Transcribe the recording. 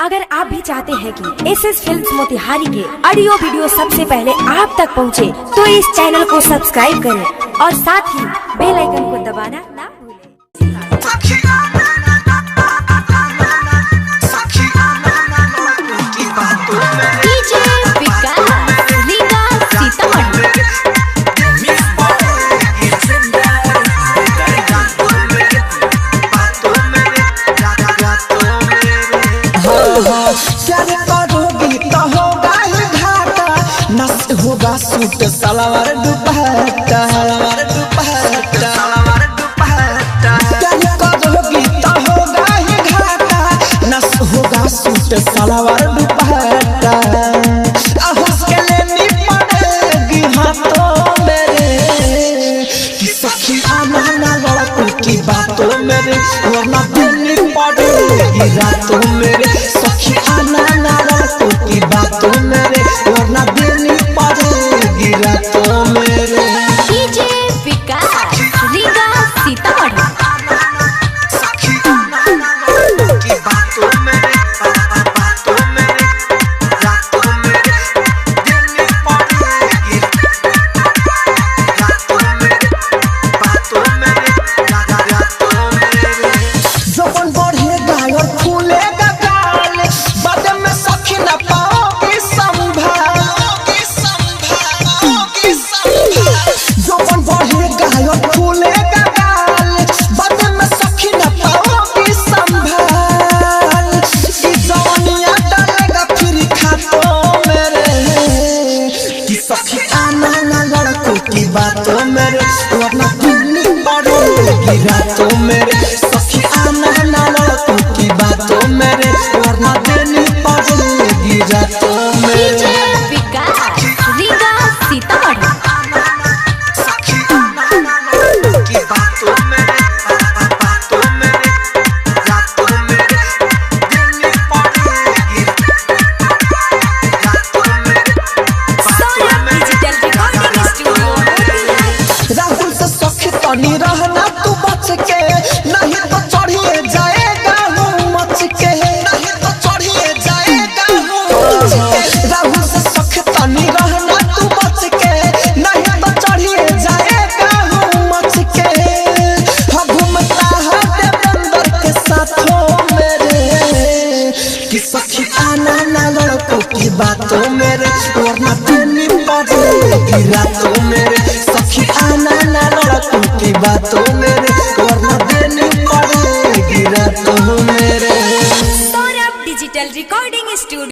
अगर आप भी चाहते हैं कि एसएस फिल्म्स मोतिहारी के ऑडियो वीडियो सबसे पहले आप तक पहुंचे, तो इस चैनल को सब्सक्राइब करें और साथ ही बेल आइकन को दबाना ना होगा सूट सलवार दुपट्टा होगी तो होगा ही घाटा, नस होगा सूट सलवार दुपट्टा। उसके लेनी पड़ेगी हाथों मेरे कि सखी आना ना लड़कों की बातों मेरे, वरना देनी पड़ेगी रातों मेरे। सखी आना ना लड़कों की बातों मेरे, वरना देनी पड़ेगी रातों मेरे। डीजे विकास रीगा सीतामढ़ी। सखी आना ना लड़कों की बातों मेरे, बातों मेरे, रातों मेरे, देनी पड़ेगी रातों मेरे, बातों मेरे, रातों मेरे। जवन बढ़ेगा और फूलेगा गाल, बाद में सखी न पाओगी संभाल। जवन बढ़ेगा और फूलेगा गाल, बाद में सखी न पाओगी संभाल। ई जवानिया डालेगा फिर खातों मेरे कि सखी आना ना लड़कों की बातों मेरे, वरना देनी पड़ेगी रातों मेरे। सखी आना ना लड़कों की बातों मेरे, वरना देनी पड़ेगी रातों मेरे। डीजे विकास रीगा सीतामढ़ी। सखी आना ना लड़कों की बातों मेरे, बातों मेरे, रातों मेरे, देनी पड़ेगी रातों मेरे, बातों मेरे। राहुल से सखी तनी रहना तू बच के, नहीं तो चढ़िए जाएगा हूँ मच के, नहीं तो चढ़िए जाएगा हूँ मच के। राहुल से सखी तनी रहना तू बच के, नहीं तो चढ़िए जाएगा हूँ मच के। हाँ घूमता है देवेंद्र के साथों मेरे कि सखी आना ना लड़कों की बातों मेरे, वरना देनी पड़ेगी रातों मेरे। सखी आना ना लड़कों की बातों मेरे, वरना देनी पड़ेगी रातों मेरे। Saurabh digital recording studio.